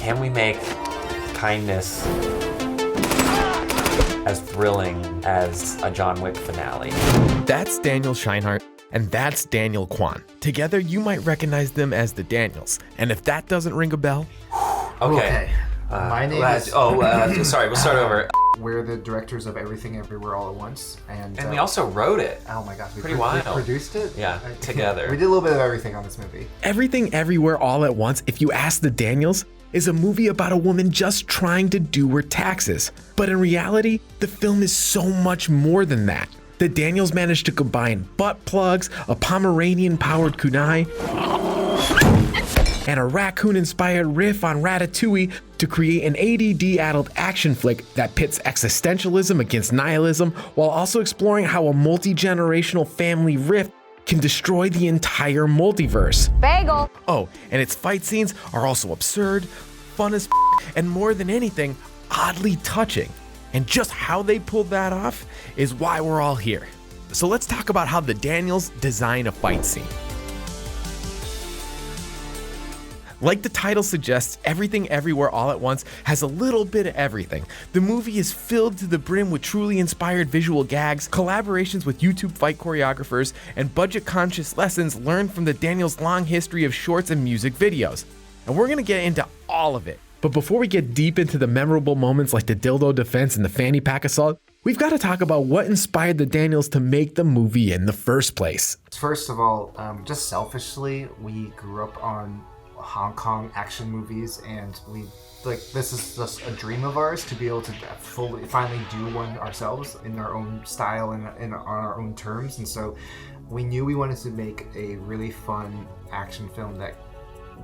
can we make kindness as thrilling as a John Wick finale? That's Daniel Scheinert, and that's Daniel Kwan. Together, you might recognize them as the Daniels. And if that doesn't ring a bell... Okay. My name is... sorry, we'll start over. We're the directors of Everything Everywhere All at Once. And we also wrote it. Oh my gosh, Pretty wild. We produced it? Yeah, together. We did a little bit of everything on this movie. Everything Everywhere All at Once, if you ask the Daniels, is a movie about a woman just trying to do her taxes. But in reality, the film is so much more than that. The Daniels managed to combine butt plugs, a Pomeranian-powered kunai, and a raccoon-inspired riff on Ratatouille to create an ADD-addled action flick that pits existentialism against nihilism while also exploring how a multi-generational family rift can destroy the entire multiverse. Bagel! Oh, and its fight scenes are also absurd, fun as and more than anything, oddly touching. And just how they pulled that off is why we're all here. So let's talk about how the Daniels design a fight scene. Like the title suggests, Everything Everywhere All at Once has a little bit of everything. The movie is filled to the brim with truly inspired visual gags, collaborations with YouTube fight choreographers, and budget-conscious lessons learned from the Daniels' long history of shorts and music videos. And we're gonna get into all of it. But before we get deep into the memorable moments like the dildo defense and the fanny pack assault, we've got to talk about what inspired the Daniels to make the movie in the first place. First of all, just selfishly, we grew up on Hong Kong action movies, and this is just a dream of ours to be able to finally do one ourselves in our own style and on our own terms. And so we knew we wanted to make a really fun action film that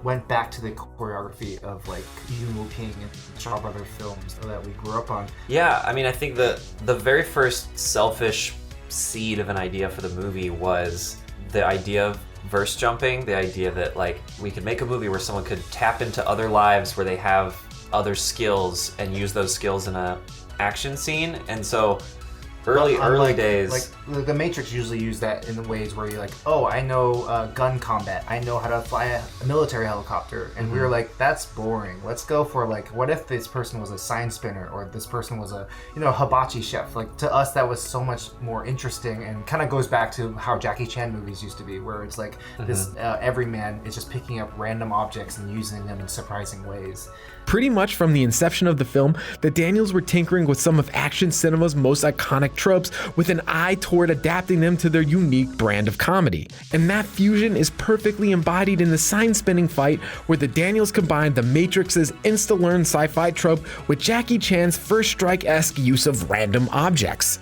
went back to the choreography of like Yuen King and Shaw Brothers films that we grew up on. Yeah, I mean, I think the very first selfish seed of an idea for the movie was the idea of verse jumping, the idea that like we could make a movie where someone could tap into other lives where they have other skills and use those skills in a action scene. And so early days, like the Matrix usually use that in the ways where you're like, oh, I know gun combat, I know how to fly a military helicopter, and we were like, that's boring. Let's go for like, what if this person was a sign spinner, or this person was a hibachi chef? Like, to us that was so much more interesting, and kind of goes back to how Jackie Chan movies used to be, where it's like this everyman is just picking up random objects and using them in surprising ways. Pretty much from the inception of the film, the Daniels were tinkering with some of action cinema's most iconic tropes with an eye toward adapting them to their unique brand of comedy. And that fusion is perfectly embodied in the sign-spinning fight where the Daniels combined the Matrix's insta-learn sci-fi trope with Jackie Chan's First Strike-esque use of random objects.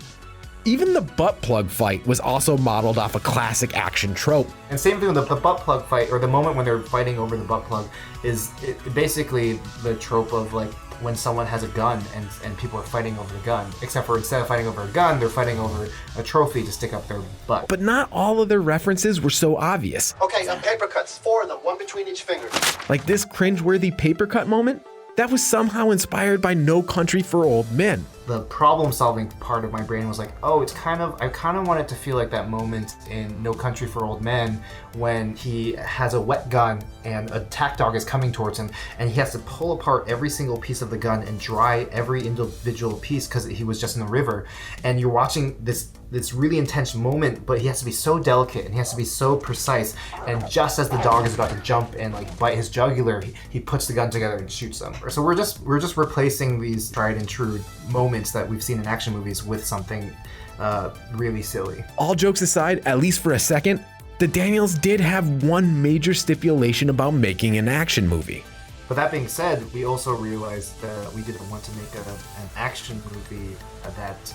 Even the butt plug fight was also modeled off a classic action trope. And same thing with the butt plug fight, or the moment when they're fighting over the butt plug, is basically the trope of like when someone has a gun and people are fighting over the gun, except for instead of fighting over a gun, they're fighting over a trophy to stick up their butt. But not all of their references were so obvious. Okay, paper cuts, 4 of them, 1 between each finger. Like this cringeworthy paper cut moment, that was somehow inspired by No Country for Old Men. The problem-solving part of my brain was like, oh, I kind of want it to feel like that moment in No Country for Old Men when he has a wet gun and a attack dog is coming towards him, and he has to pull apart every single piece of the gun and dry every individual piece because he was just in the river. And you're watching this really intense moment, but he has to be so delicate and he has to be so precise. And just as the dog is about to jump and like bite his jugular, he puts the gun together and shoots them. So we're just replacing these tried and true moments that we've seen in action movies with something really silly. All jokes aside, at least for a second, the Daniels did have one major stipulation about making an action movie. But that being said, we also realized that we didn't want to make an action movie that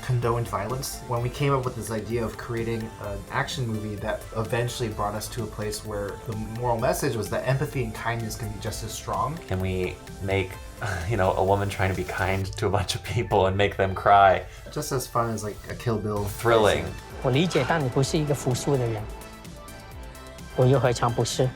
condoned violence. When we came up with this idea of creating an action movie that eventually brought us to a place where the moral message was that empathy and kindness can be just as strong. Can we make a woman trying to be kind to a bunch of people and make them cry? Just as fun as like a Kill Bill. Thrilling. 我理解，但你不是一个服输的人，我又何尝不是？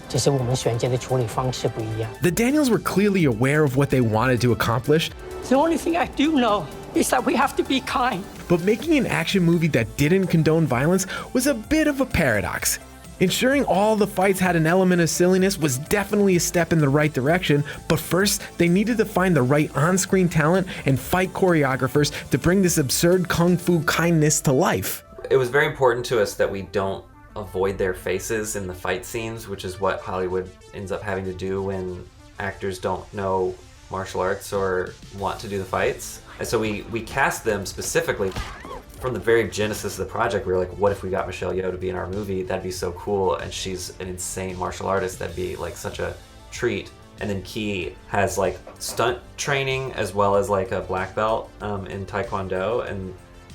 只是我们选择的处理方式不一样。The Daniels were clearly aware of what they wanted to accomplish. The only thing I do know is that we have to be kind. But making an action movie that didn't condone violence was a bit of a paradox. Ensuring all the fights had an element of silliness was definitely a step in the right direction, but first, they needed to find the right on-screen talent and fight choreographers to bring this absurd kung fu kindness to life. It was very important to us that we don't avoid their faces in the fight scenes, which is what Hollywood ends up having to do when actors don't know martial arts or want to do the fights. And so we cast them specifically. From the very genesis of the project, we were like, what if we got Michelle Yeoh to be in our movie? That'd be so cool. And she's an insane martial artist. That'd be like such a treat. And then Key has like stunt training as well as like a black belt in Taekwondo.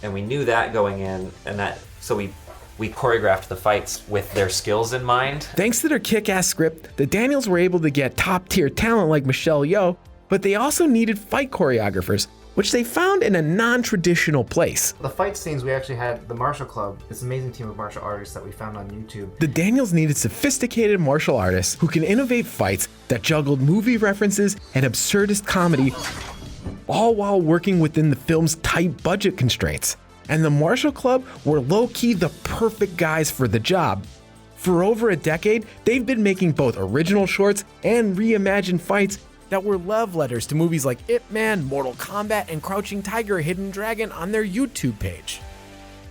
And we knew that going in, and that, so we choreographed the fights with their skills in mind. Thanks to their kick-ass script, the Daniels were able to get top-tier talent like Michelle Yeoh, but they also needed fight choreographers, which they found in a non-traditional place. The fight scenes, we actually had the Martial Club, this amazing team of martial artists that we found on YouTube. The Daniels needed sophisticated martial artists who can innovate fights that juggled movie references and absurdist comedy, all while working within the film's tight budget constraints. And the Martial Club were low-key the perfect guys for the job. For over a decade, they've been making both original shorts and reimagined fights that were love letters to movies like Ip Man, Mortal Kombat, and Crouching Tiger, Hidden Dragon on their YouTube page.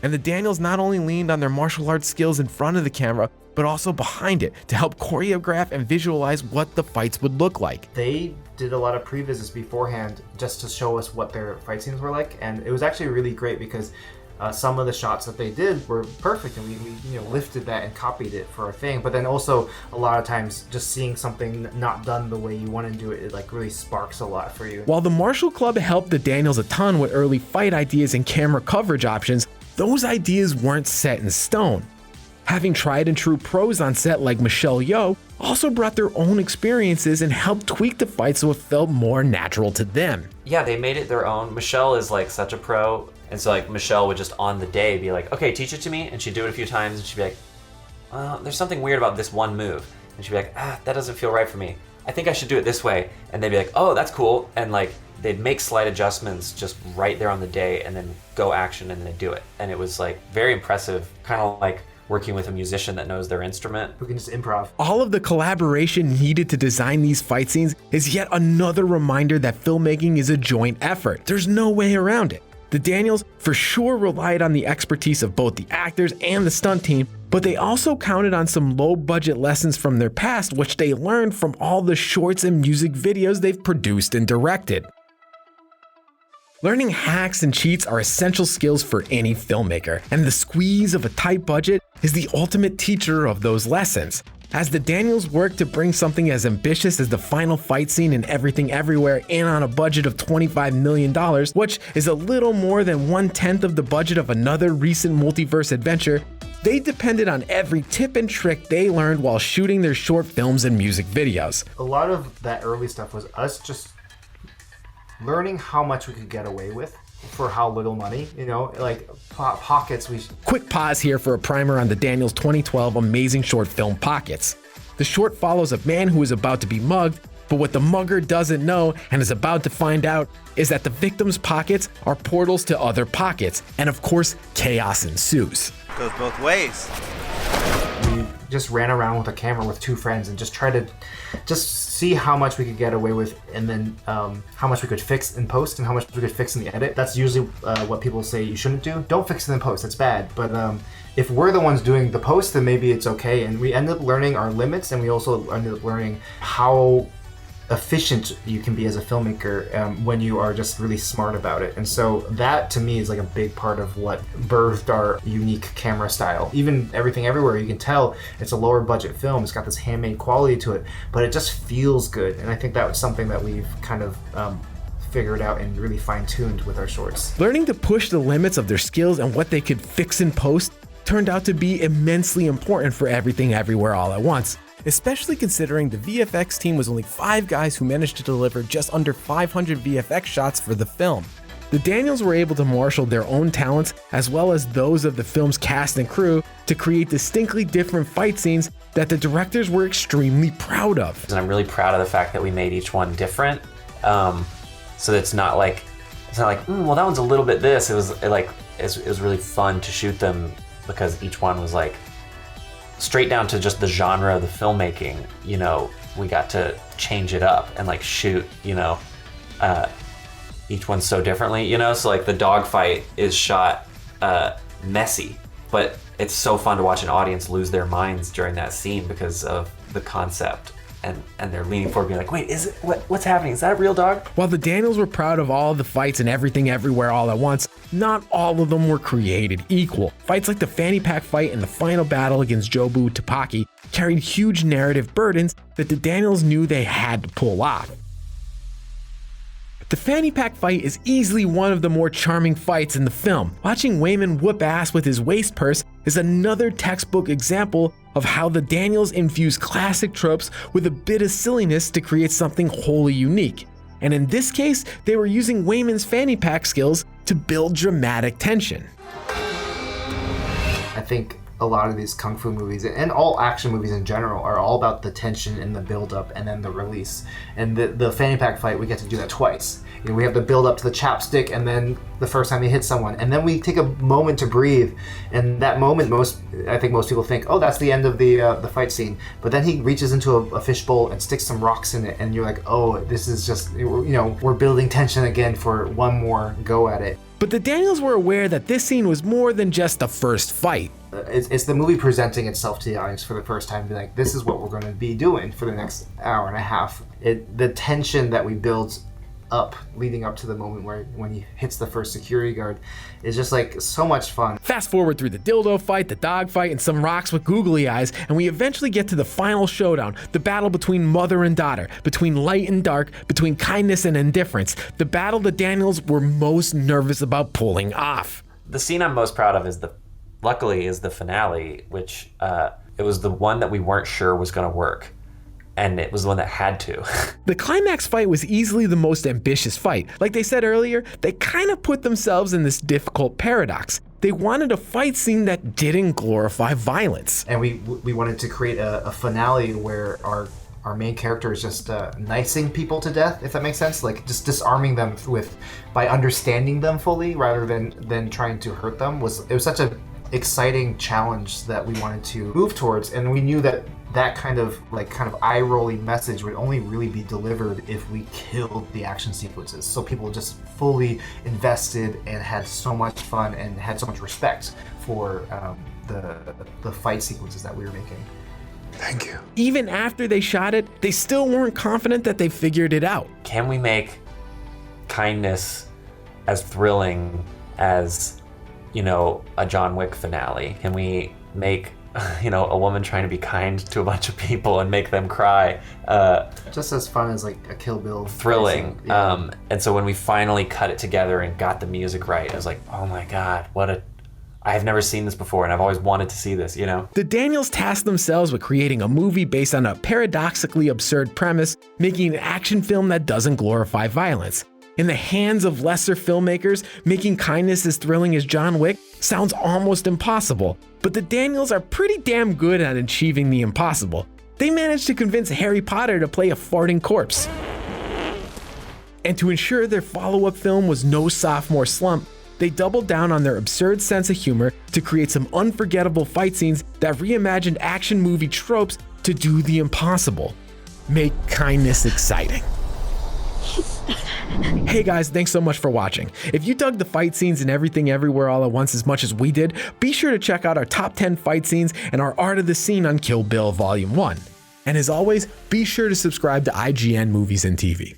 And the Daniels not only leaned on their martial arts skills in front of the camera, but also behind it to help choreograph and visualize what the fights would look like. They did a lot of pre-visits beforehand just to show us what their fight scenes were like, and it was actually really great because some of the shots that they did were perfect, and we lifted that and copied it for our thing. But then also a lot of times just seeing something not done the way you want to do it, it like really sparks a lot for you. While the Martial Club helped the Daniels a ton with early fight ideas and camera coverage options, those ideas weren't set in stone. Having tried and true pros on set like Michelle Yeoh also brought their own experiences and helped tweak the fight so it felt more natural to them. Yeah, they made it their own. Michelle is like such a pro. And so like Michelle would just on the day be like, okay, teach it to me. And she'd do it a few times and she'd be like, there's something weird about this one move. And she'd be like, that doesn't feel right for me. I think I should do it this way. And they'd be like, oh, that's cool. And like, they'd make slight adjustments just right there on the day and then go action and then they'd do it. And it was like very impressive, kind of like working with a musician that knows their instrument. Who can just improv. All of the collaboration needed to design these fight scenes is yet another reminder that filmmaking is a joint effort. There's no way around it. The Daniels for sure relied on the expertise of both the actors and the stunt team, but they also counted on some low-budget lessons from their past, which they learned from all the shorts and music videos they've produced and directed. Learning hacks and cheats are essential skills for any filmmaker, and the squeeze of a tight budget is the ultimate teacher of those lessons. As the Daniels work to bring something as ambitious as the final fight scene in Everything Everywhere in on a budget of $25 million, which is a little more than 1/10 of the budget of another recent multiverse adventure, they depended on every tip and trick they learned while shooting their short films and music videos. A lot of that early stuff was us just learning how much we could get away with for how little money, like Pockets. Quick pause here for a primer on the Daniels 2012 amazing short film Pockets. The short follows a man who is about to be mugged, but what the mugger doesn't know and is about to find out is that the victim's pockets are portals to other pockets, and of course, chaos ensues. Goes both ways. We just ran around with a camera with two friends and just tried to see how much we could get away with, and then how much we could fix in post and how much we could fix in the edit. That's usually what people say you shouldn't do. Don't fix it in post, it's bad. But if we're the ones doing the post, then maybe it's okay. And we end up learning our limits, and we also ended up learning how efficient you can be as a filmmaker when you are just really smart about it. And so that to me is like a big part of what birthed our unique camera style. Even Everything Everywhere, you can tell it's a lower budget film. It's got this handmade quality to it, but it just feels good. And I think that was something that we've kind of figured out and really fine-tuned with our shorts. Learning to push the limits of their skills and what they could fix in post turned out to be immensely important for Everything Everywhere All at Once, especially considering the VFX team was only 5 guys who managed to deliver just under 500 VFX shots for the film. The Daniels were able to marshal their own talents as well as those of the film's cast and crew to create distinctly different fight scenes that the directors were extremely proud of. And I'm really proud of the fact that we made each one different, so that it's not like well, that one's a little bit this. It was really fun to shoot them because each one was like straight down to just the genre of the filmmaking, you know, we got to change it up and like shoot, you know, each one so differently, you know? So like the dogfight is shot messy, but it's so fun to watch an audience lose their minds during that scene because of the concept. And they're leaning forward being like, wait, is it, what's happening? Is that a real dog? While the Daniels were proud of all the fights and everything everywhere all at once, not all of them were created equal. Fights like the fanny pack fight and the final battle against Jobu Tupaki carried huge narrative burdens that the Daniels knew they had to pull off. The fanny pack fight is easily one of the more charming fights in the film. Watching Wayman whoop ass with his waist purse is another textbook example of how the Daniels infuse classic tropes with a bit of silliness to create something wholly unique. And in this case, they were using Wayman's fanny pack skills to build dramatic tension. I think a lot of these kung fu movies and all action movies in general are all about the tension and the build-up and then the release. And the fanny pack fight, we get to do that twice. You know, we have the build-up to the chapstick and then the first time he hits someone, and then we take a moment to breathe. And that moment, I think most people think, oh, that's the end of the fight scene. But then he reaches into a fishbowl and sticks some rocks in it, and you're like, oh, this is just, you know, we're building tension again for one more go at it. But the Daniels were aware that this scene was more than just the first fight. It's the movie presenting itself to the audience for the first time, be like, this is what we're going to be doing for the next hour and a half. The tension that we build up leading up to the moment when he hits the first security guard is just like so much fun. Fast forward through the dildo fight, the dog fight, and some rocks with googly eyes, and we eventually get to the final showdown, the battle between mother and daughter, between light and dark, between kindness and indifference, the battle the Daniels were most nervous about pulling off. The scene I'm most proud of is luckily the finale, which it was the one that we weren't sure was going to work. And it was the one that had to. The climax fight was easily the most ambitious fight. Like they said earlier, they kind of put themselves in this difficult paradox. They wanted a fight scene that didn't glorify violence. And we wanted to create a finale where our main character is just nicing people to death, if that makes sense. Like just disarming them by understanding them fully rather than trying to hurt them. It was such an exciting challenge that we wanted to move towards, and we knew that kind of eye-rolling message would only really be delivered if we killed the action sequences. So people just fully invested and had so much fun and had so much respect for the fight sequences that we were making. Thank you. Even after they shot it, they still weren't confident that they figured it out. Can we make kindness as thrilling as, you know, a John Wick finale? Can we make, you know, a woman trying to be kind to a bunch of people and make them cry just as fun as like a Kill Bill thrilling? Yeah. And so when we finally cut it together and got the music right, I was like, oh my god, I've never seen this before, and I've always wanted to see this, you know? The Daniels tasked themselves with creating a movie based on a paradoxically absurd premise, making an action film that doesn't glorify violence. In the hands of lesser filmmakers, making kindness as thrilling as John Wick sounds almost impossible, but the Daniels are pretty damn good at achieving the impossible. They managed to convince Harry Potter to play a farting corpse. And to ensure their follow-up film was no sophomore slump, they doubled down on their absurd sense of humor to create some unforgettable fight scenes that reimagined action movie tropes to do the impossible. Make kindness exciting. Hey guys, thanks so much for watching. If you dug the fight scenes and Everything Everywhere All at Once as much as we did, be sure to check out our top 10 fight scenes and our Art of the Scene on Kill Bill Volume 1. And as always, be sure to subscribe to IGN Movies and TV.